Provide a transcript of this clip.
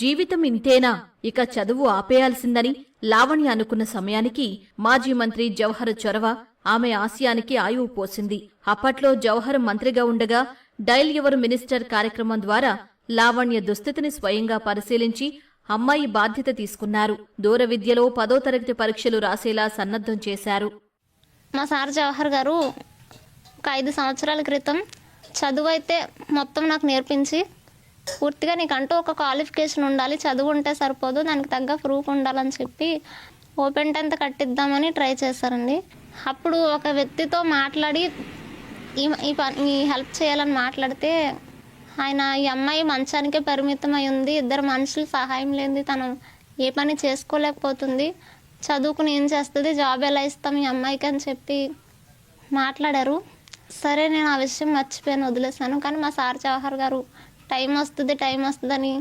జీవితం ఇంతేనా, ఇక చదువు ఆపేయాల్సిందని లావణ్య అనుకున్న సమయానికి మాజీ మంత్రి జవహర్ చొరవ ఆమె ఆశయానికి ఆయువు పోసింది. అప్పట్లో జవహర్ మంత్రిగా ఉండగా డైల్ యువర్ మినిస్టర్ కార్యక్రమం ద్వారా లావణ్య దుస్థితిని స్వయంగా పరిశీలించి అమ్మాయి బాధ్యత తీసుకున్నారు. దూర విద్యలో 10వ తరగతి పరీక్షలు రాసేలా సన్నద్ధం చేశారు. మా సార్ జవహర్ గారు ఒక 5 సంవత్సరాల క్రితం చదువు అయితే మొత్తం నాకు నేర్పించి, పూర్తిగా నీకంటూ ఒక క్వాలిఫికేషన్ ఉండాలి, చదువు ఉంటే సరిపోదు, దానికి తగ్గ ప్రూఫ్ ఉండాలని చెప్పి ఓపెన్ 10th కట్టిద్దామని ట్రై చేశారండి. అప్పుడు ఒక వ్యక్తితో మాట్లాడి ఈ హెల్ప్ చేయాలని మాట్లాడితే ఆయన ఈ అమ్మాయి మంచానికే పరిమితం అయి ఉంది, 2 మనుషులు సహాయం లేనిది తను ఏ పని చేసుకోలేకపోతుంది, చదువుకుని ఏం చేస్తుంది, జాబ్ ఎలా ఇస్తాం ఈ అమ్మాయికి అని చెప్పి మాట్లాడారు. సరే నేను ఆ విషయం మర్చిపోయాను, వదిలేసాను. కానీ మా సార్ జవహర్ గారు టైం వస్తుందని